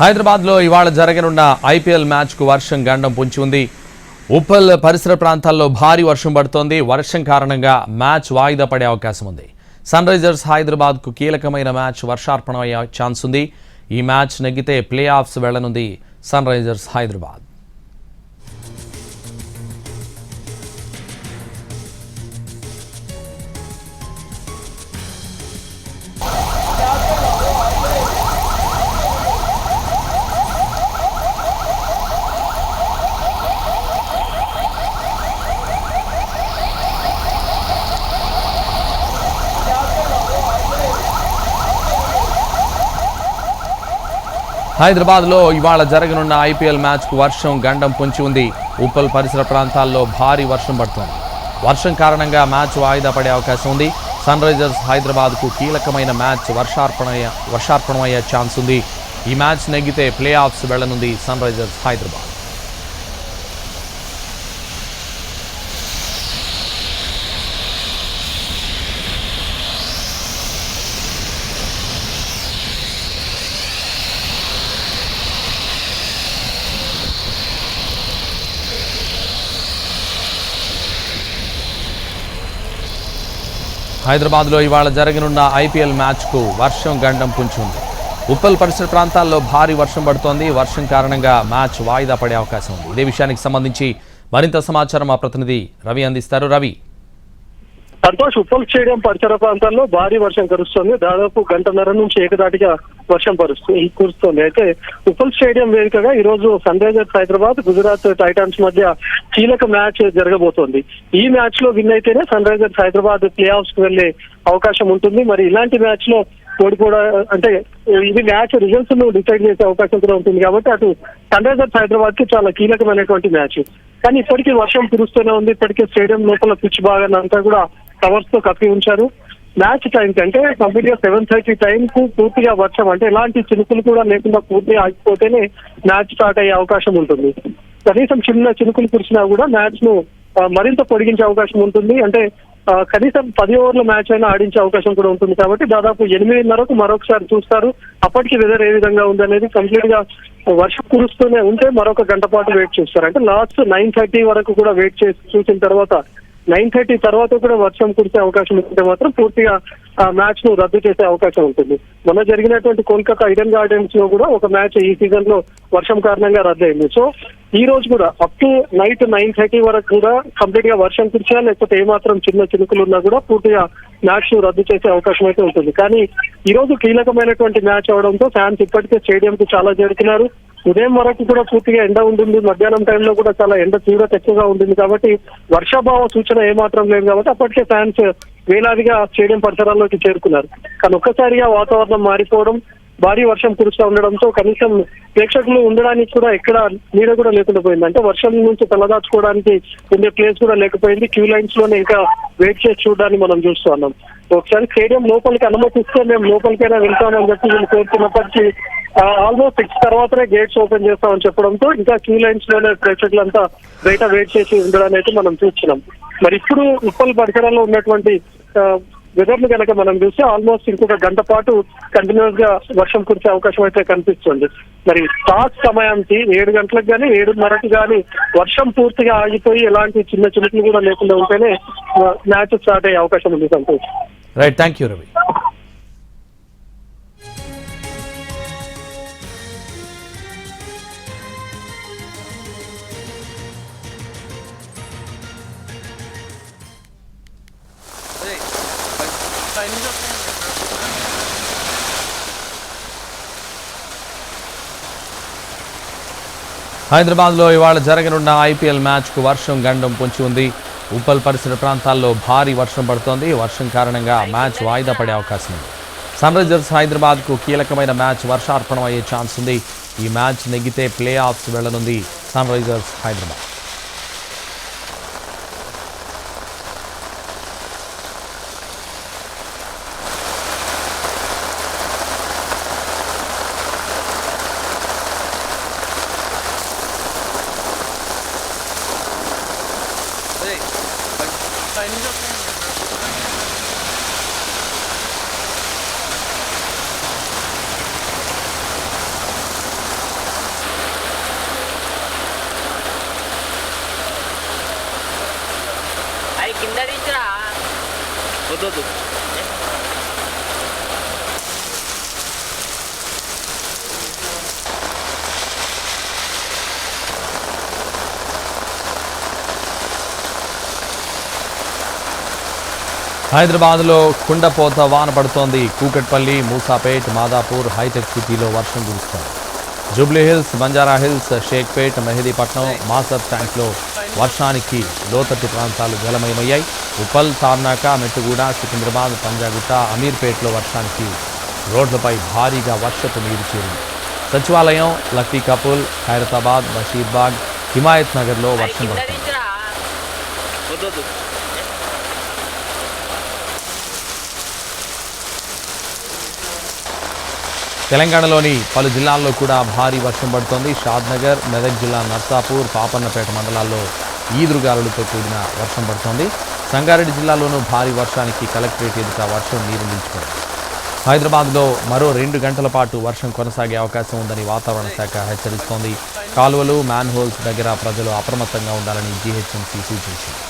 హైదరాబాద్లో ఇవాళ జరగనున్న ఐపీఎల్ మ్యాచ్కు వర్షం గండం పొంచి ఉంది. ఉప్పల్ పరిసర ప్రాంతాల్లో భారీ వర్షం పడుతోంది. వర్షం కారణంగా మ్యాచ్ వాయిదా పడే అవకాశం ఉంది. సన్ రైజర్స్ హైదరాబాద్కు కీలకమైన మ్యాచ్ వర్షార్పణ అయ్యే ఛాన్స్ ఉంది. ఈ మ్యాచ్ నెగ్గితే ప్లే ఆఫ్స్ వెళ్లనుంది సన్ రైజర్స్ హైదరాబాద్. హైదరాబాద్లో ఇవాళ జరగనున్న ఐపీఎల్ మ్యాచ్కు వర్షం గండం పొంచి ఉంది. ఉప్పల్ పరిసర ప్రాంతాల్లో భారీ వర్షం పడుతోంది. వర్షం కారణంగా మ్యాచ్ వాయిదా పడే అవకాశం ఉంది. సన్ రైజర్స్ హైదరాబాద్కు కీలకమైన మ్యాచ్ వర్షార్పణమయ్యే ఛాన్స్ ఉంది. ఈ మ్యాచ్ నెగ్గితే ప్లే ఆఫ్స్ వెళ్లనుంది సన్ రైజర్స్ హైదరాబాద్. హైదరాబాద్లో ఇవాళ జరగనున్న ఐపీఎల్ మ్యాచ్కు వర్షం గండం పొంచి ఉంది. ఉప్పల్ పరిసర ప్రాంతాల్లో భారీ వర్షం పడుతోంది. వర్షం కారణంగా మ్యాచ్ వాయిదా పడే అవకాశం ఉంది. ఇదే విషయానికి సంబంధించి మరింత సమాచారం మా ప్రతినిధి రవి అందిస్తారు. రవి, సంతోష్, ఉప్పల్ స్టేడియం పరిసర ప్రాంతాల్లో భారీ వర్షం కురుస్తోంది. దాదాపు గంటన్నర నుంచి ఏకదాటిగా వర్షం కురుస్తోంది. అయితే ఉప్పల్ స్టేడియం వేదికగా ఈ రోజు Sunrisers Hyderabad Gujarat Titans మధ్య కీలక మ్యాచ్ జరగబోతోంది. ఈ మ్యాచ్ లో విన్ అయితేనే Sunrisers Hyderabad playoffs కు వెళ్లే అవకాశం ఉంటుంది. మరి ఇలాంటి మ్యాచ్ లో ఓడిపోవడం అంటే ఇది మ్యాచ్ రిజల్ట్స్ ను డిసైడ్ చేసే అవకాశం కూడా ఉంటుంది. కాబట్టి అటు సన్ రైజర్స్ హైదరాబాద్ కి చాలా కీలకమైనటువంటి మ్యాచ్. కానీ ఇప్పటికీ వర్షం కురుస్తూనే ఉంది. ఇప్పటికే స్టేడియం లోపల పిచ్ భాగాన్ని అంతా కూడా కవర్స్ తో కప్పి ఉంచారు. మ్యాచ్ టైం కంటే కంప్లీట్ గా 7:30 టైం కు పూర్తిగా వర్షం అంటే ఎలాంటి చినుకులు కూడా లేకుండా పూర్తిగా ఆగిపోతేనే మ్యాచ్ స్టార్ట్ అయ్యే అవకాశం ఉంటుంది. కనీసం చిన్న చినుకులు కురిసినా కూడా మ్యాచ్ ను మరింత పొడిగించే అవకాశం ఉంటుంది. అంటే కనీసం 10 ఓవర్ల మ్యాచ్ అయినా ఆడించే అవకాశం కూడా ఉంటుంది. కాబట్టి దాదాపు 8:30కు మరొకసారి చూస్తారు. అప్పటికి వెదర్ ఏ విధంగా ఉందనేది కంప్లీట్ గా వర్షం కురుస్తూనే ఉంటే మరొక గంట పాటు వెయిట్ చేస్తారు. అంటే లాస్ట్ 9:30 వరకు కూడా వెయిట్ చేసి చూసిన తర్వాత 9:30 తర్వాత కూడా వర్షం కురిసే అవకాశం ఉంటే మాత్రం పూర్తిగా మ్యాచ్ ను రద్దు చేసే అవకాశం ఉంటుంది. మొన్న జరిగినటువంటి కోల్కతా ఈడెన్ గార్డెన్స్ లో కూడా ఒక మ్యాచ్ ఈ సీజన్ లో వర్షం కారణంగా రద్దయింది. సో ఈ రోజు కూడా అప్ టు నైట్ 9:30 వరకు కూడా కంప్లీట్ గా వర్షం కురిసినా లేకపోతే ఏమాత్రం చిన్న చినుకులు ఉన్నా కూడా పూర్తిగా మ్యాచ్ ను రద్దు చేసే అవకాశం అయితే ఉంటుంది. కానీ ఈ రోజు కీలకమైనటువంటి మ్యాచ్ అవడంతో ఫ్యాన్స్ ఇప్పటికే స్టేడియం కు చాలా చేరుకున్నారు. ఉదయం వరకు కూడా పూర్తిగా ఎండ ఉంటుంది. మధ్యాహ్నం టైంలో కూడా చాలా ఎండ తీవ్రత ఎక్కువగా ఉంటుంది. కాబట్టి వర్షాభావ సూచన ఏమాత్రం లేదు. కాబట్టి అప్పటికే ఫ్యాన్స్ వేలాదిగా స్టేడియం పరిసరాల్లోకి చేరుకున్నారు. కానీ ఒక్కసారిగా వాతావరణం మారిపోవడం, భారీ వర్షం కురుస్తూ ఉండడంతో కనీసం ప్రేక్షకులు ఉండడానికి కూడా ఎక్కడ నీడ కూడా లేకుండా పోయింది. అంటే వర్షం నుంచి తలదాచుకోవడానికి ఉండే ప్లేస్ కూడా లేకపోయింది. క్యూ లైన్స్ లోనే ఇంకా వెయిట్ చేసి చూడడానికి మనం చూస్తూ ఉన్నాం. ఒకసారి స్టేడియం లోపలికి అనుమతిస్తే మేము లోపలికైనా వెళ్తామని చెప్పి వీళ్ళు కోరుతున్నప్పటికీ ఆల్మోస్ట్ 6 తర్వాతనే గేట్స్ ఓపెన్ చేస్తామని చెప్పడంతో ఇంకా క్యూ లైన్స్ లోనే ప్రేక్షకులంతా బయట వెయిట్ చేసి ఉండడాన్ని అయితే మనం చూస్తున్నాం. మరి ఇప్పుడు ఉప్పల్ పరిసరాల్లో ఉన్నటువంటి వెదర్ ను కనుక మనం చూస్తే ఆల్మోస్ట్ ఇంకొక గంట పాటు కంటిన్యూస్ గా వర్షం కురిసే అవకాశం అయితే కనిపిస్తుంది. మరి స్టార్ట్ సమయానికి 7 గంటలకు కానీ 7:30కి కానీ వర్షం పూర్తిగా ఆగిపోయి ఎలాంటి చిన్న చినుకులు కూడా లేకుండా ఉంటేనే మ్యాచ్ స్టార్ట్ అయ్యే అవకాశం ఉంది. Santosh, right, thank you Ravi. హైదరాబాద్లో ఇవాళ జరగనున్న ఐపీఎల్ మ్యాచ్కు వర్షం గండం పొంచి ఉంది. ఉప్పల్ పరిసర ప్రాంతాల్లో భారీ వర్షం పడుతోంది. వర్షం కారణంగా మ్యాచ్ వాయిదా పడే అవకాశం ఉంది. సన్ రైజర్స్ హైదరాబాద్కు కీలకమైన మ్యాచ్ వర్షార్పణం అయ్యే ఛాన్స్ ఉంది. ఈ మ్యాచ్ నెగ్గితే ప్లే ఆఫ్స్ వెళ్లనుంది సన్ రైజర్స్ హైదరాబాద్. వద్దు. హైదరాబాద్లో కుండపోత వాన పడుతోంది. కూకట్పల్లి, మూసాపేట్, మాదాపూర్, హైటెక్ సిటీలో వర్షం కురుస్తోంది. Jubilee hills, Banjara hills, Shaikpet, Mehdipatnam, Masab ట్యాంక్లో వర్షానికి లోతట్టు ప్రాంతాలు జలమయమయ్యాయి. ఉప్పల్, తార్నాక, మెట్టుగూడ, సికింద్రాబాద్, పంజాగుట్ట, అమీర్పేట్లో వర్షానికి రోడ్లపై భారీగా వర్షపు నీరు చేరింది. సచివాలయం, లక్కీ కపుల్, ఖైరతాబాద్, బషీర్బాగ్, హిమాయత్ నగర్లో వర్షం పడుతుంది. వద్దు. తెలంగాణలోని పలు జిల్లాల్లో కూడా భారీ వర్షం పడుతోంది. షాద్నగర్, మెదక్ జిల్లా నర్సాపూర్, పాపన్నపేట మండలాల్లో ఈదురుగాలులతో కూడిన వర్షం పడుతోంది. సంగారెడ్డి జిల్లాలోనూ భారీ వర్షానికి కలెక్టరేట్ ఎదుట వర్షం నీరు నిలిచిపోయింది. హైదరాబాద్లో మరో 2 గంటల పాటు వర్షం కొనసాగే అవకాశం ఉందని వాతావరణ శాఖ హెచ్చరిస్తోంది. కాలువలు, మ్యాన్హోల్స్ దగ్గర ప్రజలు అప్రమత్తంగా ఉండాలని జీహెచ్ఎంసీ సూచించింది.